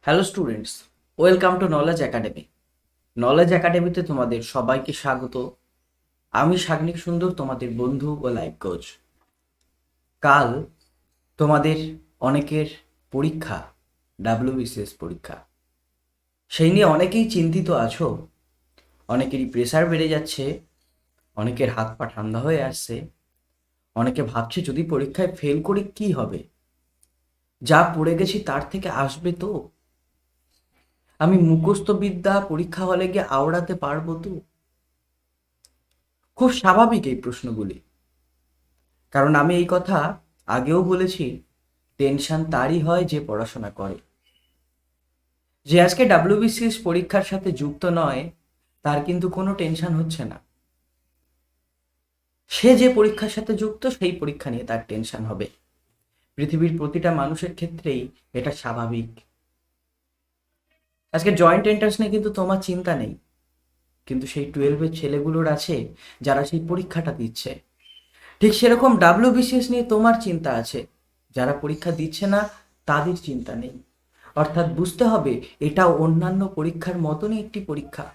Hello students, welcome to knowledge academy. Knowledge একাডেমিতে তোমাদের সবাইকে স্বাগত। আমি সাগ্নিক সুন্দর, তোমাদের বন্ধু ও লাইফ কোচ। কাল তোমাদের অনেকের পরীক্ষা, ডাব্লিউবিসিএস পরীক্ষা। সেই নিয়ে অনেকেই চিন্তিত আছো। অনেকেরই প্রেসার বেড়ে যাচ্ছে, অনেকের হাত পা ঠান্ডা হয়ে আসছে। অনেকে ভাবছে যদি পরীক্ষায় ফেল করে কি হবে, যা পড়ে গেছি তার থেকে আসবে তো, আমি মুখস্থ বিদ্যা পরীক্ষা হলে গিয়ে আওড়াতে পারবো তো। খুব স্বাভাবিক এই প্রশ্নগুলি, কারণ আমি এই কথা আগেও বলেছি। টেনশন তারই হয় যে পড়াশোনা করে। যে আজকে ডাব্লিউবিসিএস পরীক্ষার সাথে যুক্ত নয়, তার কিন্তু কোনো টেনশন হচ্ছে না। সে যে পরীক্ষার সাথে যুক্ত, সেই পরীক্ষা নিয়ে তার টেনশন হবে। পৃথিবীর প্রতিটা মানুষের ক্ষেত্রেই এটা স্বাভাবিক। আজকে জয়েন্ট এন্ট্রান্স নিয়ে কিন্তু তোমার চিন্তা নেই, কিন্তু সেই 12-এর ছেলেগুলোর আছে যারা সেই পরীক্ষাটা দিচ্ছে। ঠিক সেরকম ডাব্লিউবিসিএস নিয়ে তোমার চিন্তা আছে, যারা পরীক্ষা দিচ্ছে না তাদের চিন্তা নেই। অর্থাৎ বুঝতে হবে, এটা অন্যান্য পরীক্ষার মতনই একটি পরীক্ষা।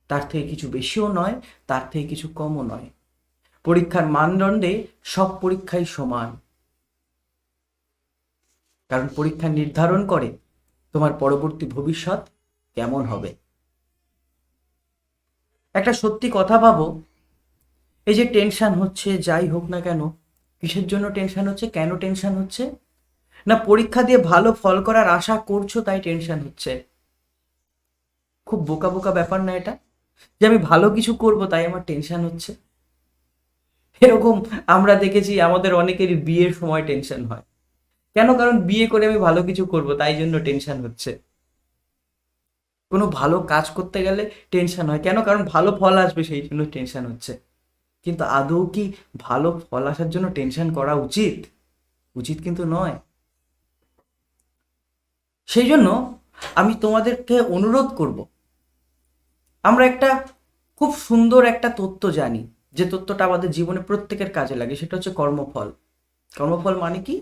তার থেকে কিছু বেশিও নয়, তার থেকে কিছু কমও নয়। পরীক্ষার মানদণ্ডে সব পরীক্ষাই সমান, কারণ পরীক্ষা নির্ধারণ করে তোমার পরবর্তী ভবিষ্যৎ কেমন হবে। একটা সত্যি কথা ভাবো, এই যে টেনশন হচ্ছে, যাই হোক না কেন, কিসের জন্য টেনশন হচ্ছে, কেন টেনশন হচ্ছে? না পরীক্ষা দিয়ে ভালো ফল করার আশা করছো তাই টেনশন হচ্ছে? খুব বোকা বোকা ব্যাপার না এটা, যে আমি ভালো কিছু করব তাই আমার টেনশন হচ্ছে? এরকম আমরা দেখেছি আমাদের অনেকেরই বিয়ের সময় টেনশন হয়। কেন? কারণ বিয়ে করে আমি ভালো কিছু করব তাই জন্য টেনশন হচ্ছে। কোনো ভালো কাজ করতে গেলে টেনশন হয়, কেন? কারণ ভালো ফল আসবে সেই জন্য টেনশন হচ্ছে। কিন্তু আদৌ কি ভালো ফল আসার জন্য টেনশন করা উচিত? উচিত কিন্তু নয়। সেই জন্য আমি তোমাদেরকে অনুরোধ করব, আমরা একটা খুব সুন্দর একটা তত্ত্ব জানি, যে তত্ত্বটা আমাদের জীবনে প্রত্যেকের কাজে লাগে, সেটা হচ্ছে কর্মফল। কর্মফল মানে কি?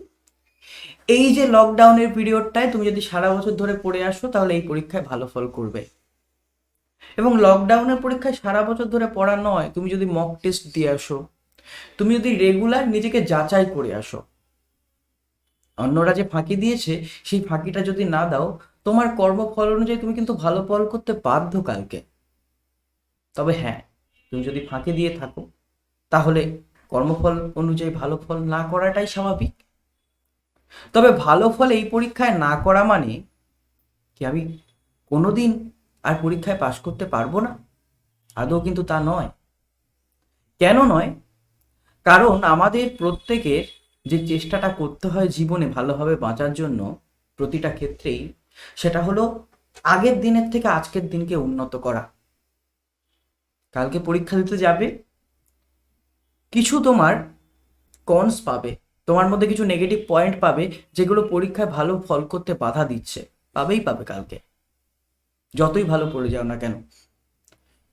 এই যে লকডাউনের পিরিয়ডটায় তুমি যদি সারা বছর ধরে পড়ে আসো, তাহলে এই পরীক্ষায় ভালো ফল করবে। এবং লকডাউনের পরীক্ষায় সারা বছর ধরে পড়া নয়, তুমি যদি মক টেস্ট দিয়ে আসো, তুমি যদি রেগুলার নিজেকে যাচাই করে আসো, অন্যরা যে ফাঁকি দিয়েছে সেই ফাঁকিটা যদি না দাও, তোমার কর্মফল অনুযায়ী তুমি কিন্তু ভালো ফল করতে বাধ্য কালকে। তবে হ্যাঁ, তুমি যদি ফাঁকি দিয়ে থাকো, তাহলে কর্মফল অনুযায়ী ভালো ফল না করাটাই স্বাভাবিক। তবে ভালো ফল এই পরীক্ষায় না করা মানে কি আমি কোনোদিন আর পরীক্ষায় পাশ করতে পারবো না? আদৌ কিন্তু তা নয়। কেন নয়? কারণ আমাদের প্রত্যেকের যে চেষ্টাটা করতে হয় জীবনে ভালোভাবে বাঁচার জন্য, প্রতিটা ক্ষেত্রেই, সেটা হলো আগের দিনের থেকে আজকের দিনকে উন্নত করা। কালকে পরীক্ষা দিতে যাবে, কিছু তোমার কনস পাবে, তোমার মধ্যে কিছু নেগেটিভ পয়েন্ট পাবে, যেগুলো পরীক্ষায় ভালো ফল করতে বাধা দিচ্ছে। পাবেই পাবে কালকে, যতই ভালো পড়ে যাও না কেন।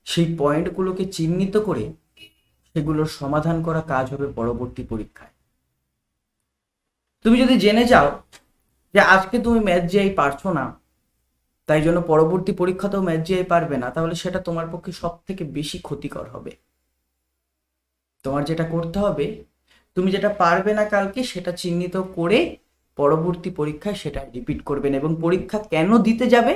সেই পয়েন্টগুলোকে চিহ্নিত করে সেগুলোর সমাধান করা কাজ হবে পরবর্তী পরীক্ষায়। তুমি যদি জেনে যাও যে আজকে তুমি ম্যাথ জিআই পারছো না, তাই জন্য পরবর্তী পরীক্ষাতেও ম্যাথ জিআই পারবে না, তাহলে সেটা তোমার পক্ষে সব থেকে বেশি ক্ষতিকর হবে। তোমার যেটা করতে হবে, তুমি যেটা পারবে না কালকে সেটা চিহ্নিত করে পরবর্তী পরীক্ষায় সেটা রিপিট করবেন। এবং পরীক্ষা কেন দিতে যাবে?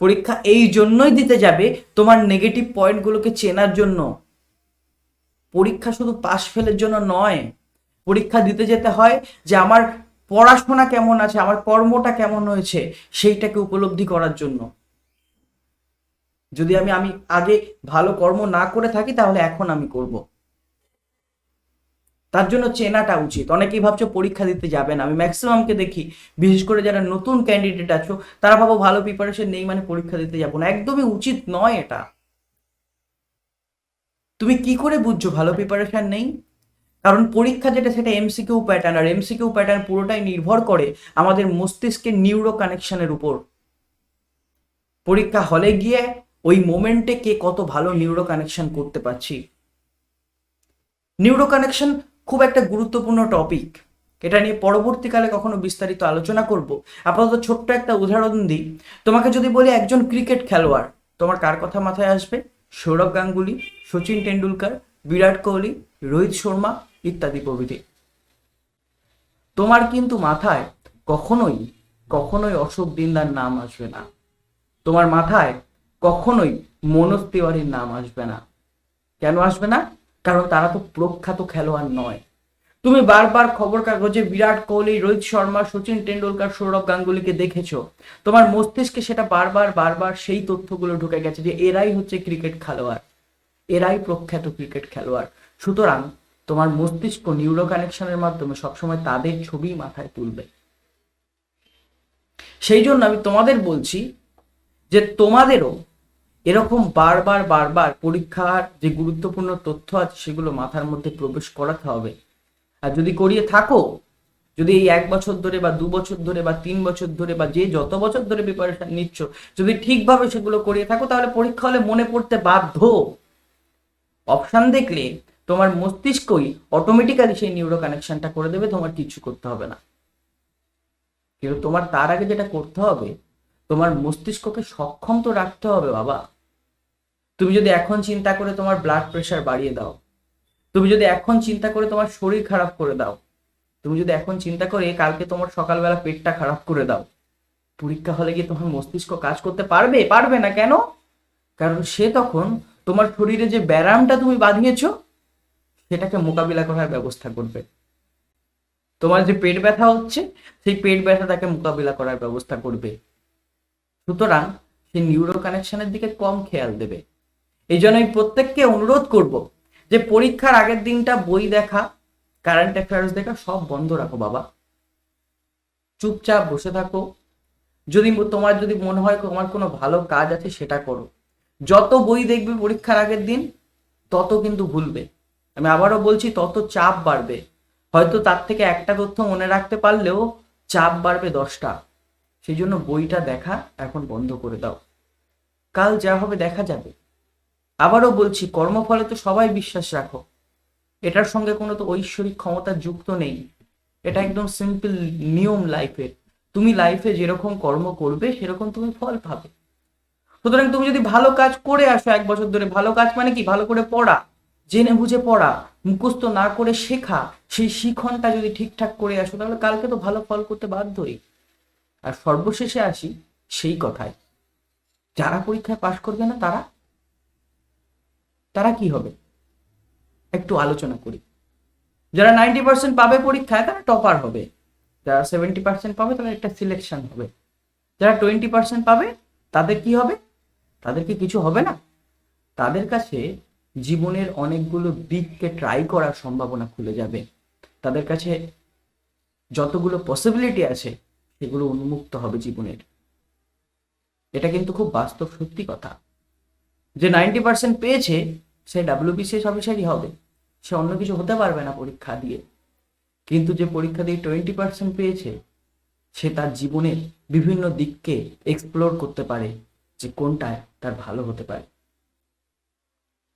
পরীক্ষা এই জন্যই দিতে যাবে, তোমার নেগেটিভ পয়েন্টগুলোকে চেনার জন্য। পরীক্ষা শুধু পাস ফেলের জন্য নয়, পরীক্ষা দিতে যেতে হয় যে আমার পড়াশোনা কেমন আছে, আমার কর্মটা কেমন হয়েছে, সেইটাকে উপলব্ধি করার জন্য। যদি আমি আমি আগে ভালো কর্ম না করে থাকি, তাহলে এখন আমি করব। তার জন্য চেনাটা উচিত। অনেকেই ভাবছো পরীক্ষা দিতে যাবে না। আমি ম্যাক্সিমামকে দেখি, বিশেষ করে যারা নতুন ক্যান্ডিডেট আছো, তারা ভাবো ভালো প্রিপারেশন নেই মানে পরীক্ষা দিতে যাবো না। একদমই উচিত নয় এটা। তুমি কি করে বুঝছো ভালো প্রিপারেশন নেই? কারণ পরীক্ষা যেটা, সেটা এমসিকিউ প্যাটার্ন, আর এমসিকিউ প্যাটার্ন পুরোটাই নির্ভর করে আমাদের মস্তিষ্কের নিউরো কানেকশনের উপর। পরীক্ষা হলে গিয়ে ওই মোমেন্টে কে কত ভালো নিউরো কানেকশন করতে পারছি। নিউরো কানেকশন খুব একটা গুরুত্বপূর্ণ টপিক। এটা নিয়ে পরবর্তীকালে কখনো বিস্তারিত আলোচনা করব। আপাতত ছোট্ট একটা উদাহরণ দিই। তোমাকে যদি বলি একজন ক্রিকেট খেলোয়াড়, তোমার কার কথা মাথায় আসবে? সৌরভ গাঙ্গুলি, সচিন টেন্ডুলকার, বিরাট কোহলি, রোহিত শর্মা ইত্যাদি প্রভৃতি। তোমার কিন্তু মাথায় কখনোই কখনোই অশোক দিন্দার নাম আসবে না। তোমার মাথায় কখনোই মনোজ তিওয়ারির নাম আসবে না। কেন আসবে না? কারণ তারা তো প্রখ্যাত খেলোয়াড় নয়। তুমি বারবার খবর কাগজে বিরাট কোহলি, রোহিত শর্মা, সচিন টেন্ডুলকার, সৌরভ গাঙ্গুলিকে দেখেছো। তোমার মস্তিষ্কে সেটা বারবার বারবার সেই তথ্যগুলো ঢুকে গেছে যে এরাই হচ্ছে ক্রিকেট খেলোয়াড়, এরাই প্রখ্যাত ক্রিকেট খেলোয়াড়। সুতরাং তোমার মস্তিষ্ক নিউরো কানেকশনের মাধ্যমে সবসময় তাদের ছবি মাথায় তুলবে। সেই জন্য আমি তোমাদের বলছি যে তোমাদেরও এরকম বারবার বারবার পরীক্ষার যে গুরুত্বপূর্ণ তথ্য আছে সেগুলো মাথার মধ্যে প্রবেশ করাতে হবে। আর যদি করিয়ে থাকো, যদি এই 1 বছর ধরে বা 2 বছর ধরে বা 3 বছর ধরে বা যে যত বছর ধরে প্রিপারেশন নিচ্ছ, যদি ঠিকভাবে সেগুলো করিয়ে থাকো, তাহলে পরীক্ষা হলে মনে পড়তে বাধ্য। অপশন দেখলে তোমার মস্তিষ্কই অটোমেটিক্যালি সেই নিউরো কানেকশনটা করে দেবে, তোমার কিছু করতে হবে না। কিন্তু তোমার তার আগে যেটা করতে হবে, তোমার মস্তিষ্ককে সক্ষম তো রাখতে হবে বাবা। তুমি যদি এখন চিন্তা করে তোমার ব্লাড প্রেশার বাড়িয়ে দাও, তুমি যদি এখন চিন্তা করে তোমার শরীর খারাপ করে দাও, তুমি যদি এখন চিন্তা করে কালকে তোমার সকালবেলা পেটটা খারাপ করে দাও, পরীক্ষা হলে গিয়ে তোমার মস্তিষ্ক কাজ করতে পারবে? পারবে না। কেন? কারণ সে তখন তোমার শরীরে যে ব্যায়ামটা তুমি বাঁধিয়েছো সেটাকে মোকাবিলা করার ব্যবস্থা করবে। তোমার যে পেট ব্যথা হচ্ছে, সেই পেট ব্যথাটাকে মোকাবিলা করার ব্যবস্থা করবে। সুতরাং সেই নিউরো কানেকশনের দিকে কম খেয়াল দেবে। এই জন্য আমি প্রত্যেককে অনুরোধ করব যে পরীক্ষার আগের দিনটা বই দেখা, কারেন্ট অ্যাফেয়ার্স দেখা সব বন্ধ রাখো বাবা। চুপচাপ বসে থাকো। যদি তোমার যদি মনে হয় তোমার কোনো ভালো কাজ আছে সেটা করো। যত বই দেখবে পরীক্ষার আগের দিন তত কিন্তু ভুলবে। আমি আবারও বলছি, তত চাপ বাড়বে। হয়তো তার থেকে একটা তথ্য মনে রাখতে পারলেও চাপ বাড়বে 10টা। সেই জন্য বইটা দেখা এখন বন্ধ করে দাও। কাল যা হবে দেখা যাবে। আবারও বলছি, কর্মফলে তো সবাই বিশ্বাস রাখো। এটার সঙ্গে কোনো তো ঐশ্বরিক ক্ষমতা যুক্ত নেই। এটা একদম সিম্পল নিয়ম লাইফের। তুমি লাইফে যেরকম কর্ম করবে সেরকম তুমি ফল পাবে। সুতরাং তুমি যদি ভালো কাজ করে আসো 1 বছর ধরে, ভালো কাজ মানে কি? ভালো করে পড়া, জেনে বুঝে পড়া, মুখস্থ না করে শেখা, সেই শিখনটা যদি ঠিকঠাক করে আসো, তাহলে কালকে তো ভালো ফল করতে বাধ্যই। আর সর্বশেষে আসি সেই কথায়, যারা পরীক্ষায় পাশ করবে না তারা তারা কি হবে একটু আলোচনা করি। যারা 90% পাবে পরীক্ষায় তারা টপার হবে। যারা 70% পাবে তারা একটা সিলেকশন হবে। যারা 20% পাবে তাদের কি হবে? তাদেরকে কিছু হবে না। তাদের কাছে জীবনের অনেকগুলো দিককে ট্রাই করার সম্ভাবনা খুলে যাবে। তাদের কাছে যতগুলো পসিবিলিটি আছে সেগুলো উন্মুক্ত হবে জীবনের। এটা কিন্তু খুব বাস্তব সত্যি কথা। যে 90% পেয়েছে সে WBCS অফিসারই হবে, সে অন্য কিছু হতে পারবে না পরীক্ষা দিয়ে। কিন্তু যে পরীক্ষা দিয়ে 20% পেয়েছে সে তার জীবনের বিভিন্ন দিককে এক্সপ্লোর করতে পারে যে কোনটায় তার ভালো হতে পারে।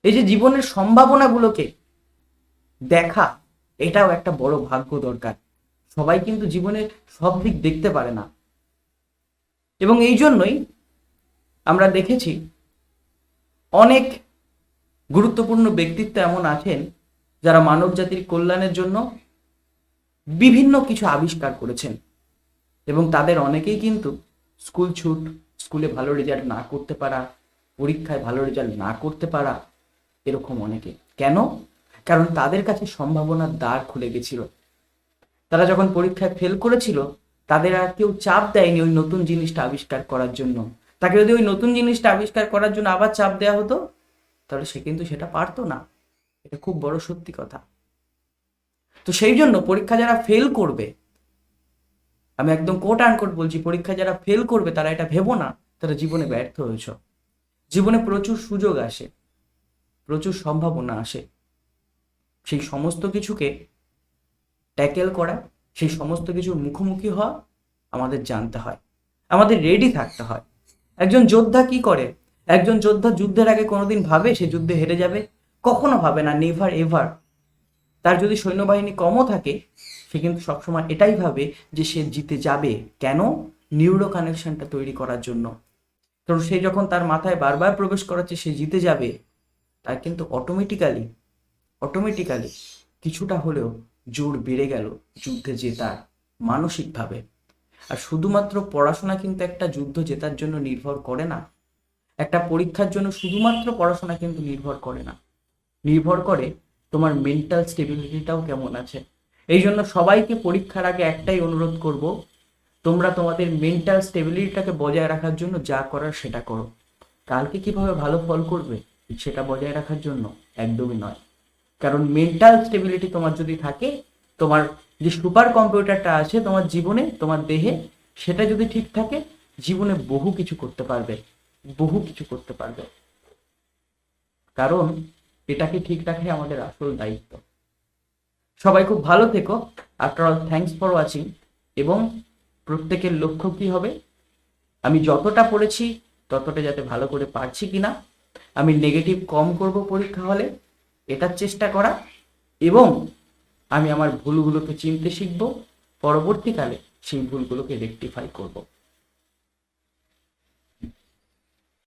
এই যে জীবনের সম্ভাবনাগুলোকে দেখা, এটাও একটা বড় ভাগ্য দরকার। সবাই কিন্তু জীবনের সব দিক দেখতে পারে না। এবং এই জন্যই আমরা দেখেছি অনেক গুরুত্বপূর্ণ ব্যক্তিত্ব এমন আছেন যারা মানব জাতির কল্যাণের জন্য বিভিন্ন কিছু আবিষ্কার করেছেন। এবং তাদের অনেকেই কিন্তু স্কুল ছুট, স্কুলে ভালো রেজাল্ট না করতে পারা, পরীক্ষায় ভালো রেজাল্ট না করতে পারা, এরকম অনেকে। কেন? কারণ তাদের কাছে সম্ভাবনার দ্বার খুলে গেছিল। তারা যখন পরীক্ষায় ফেল করেছিল তাদের আর কেউ চাপ দেয়নি ওই নতুন জিনিসটা আবিষ্কার করার জন্য। তাকে যদি ওই নতুন জিনিসটা আবিষ্কার করার জন্য আবার চাপ দেওয়া হতো তাহলে সে কিন্তু সেটা পারতো না। এটা খুব বড় সত্যি কথা। তো সেই জন্য পরীক্ষা যারা ফেল করবে, আমি একদম কোট আনকোট বলছি, পরীক্ষা যারা ফেল করবে তারা এটা ভেবো না তারা জীবনে ব্যর্থ হয়েছ। জীবনে প্রচুর সুযোগ আসে, প্রচুর সম্ভাবনা আসে। সেই সমস্ত কিছুকে ট্যাকেল করা, সেই সমস্ত কিছুর মুখোমুখি হওয়া আমাদের জানতে হয়, আমাদের রেডি থাকতে হয়। একজন যোদ্ধা কি করে? একজন যোদ্ধা যুদ্ধের আগে কোনোদিন ভাবে সে যুদ্ধে হেরে যাবে? কখনো ভাবে না, নেভার এভার। তার যদি সৈন্যবাহিনী কমও থাকে সে কিন্তু সবসময় এটাই ভাবে যে সে জিতে যাবে। কেন? নিউরো কানেকশনটা তৈরি করার জন্য। কারণ সে যখন তার মাথায় বারবার প্রবেশ করাচ্ছে সে জিতে যাবে, তার কিন্তু অটোমেটিক্যালি কিছুটা হলেও জোর বেড়ে গেল যুদ্ধে জেতার মানসিকভাবে। আর শুধুমাত্র পড়াশোনা কিন্তু একটা যুদ্ধ জেতার জন্য নির্ভর করে না, একটা পরীক্ষার জন্য শুধুমাত্র পড়াশোনা কিন্তু নির্ভর করে না, নির্ভর করে তোমার মেন্টাল স্টেবিলিটিটাও কেমন আছে। এই জন্য সবাইকে পরীক্ষার আগে একটাই অনুরোধ করব, তোমরা তোমাদের মেন্টাল স্টেবিলিটিটাকে বজায় রাখার জন্য যা করার সেটা করো। কালকে কিভাবে ভালো ফল করবে সেটা বজায় রাখার জন্য একদমই নয়। কারণ মেন্টাল স্টেবিলিটি তোমার যদি থাকে, তোমার যে সুপার কম্পিউটারটা আছে তোমার জীবনে, তোমার দেহে, সেটা যদি ঠিক থাকে, জীবনে বহু কিছু করতে পারবে, বহু কিছু করতে পারবে। কারণ এটাকে ঠিক রাখাই আমাদের আসল দায়িত্ব। সবাই খুব ভালো থেকো। After all, thanks for watching. এবং প্রত্যেকের লক্ষ্য কি হবে, আমি যতটা পড়েছি ততটা যাতে ভালো করে পারছি কিনা, আমি নেগেটিভ কম করব পরীক্ষা হলে, এটার চেষ্টা করা, এবং আমি আমার ভুলগুলোকে চিনতে শিখব, পরবর্তীকালে সেই ভুলগুলোকে রেকটিফাই করব।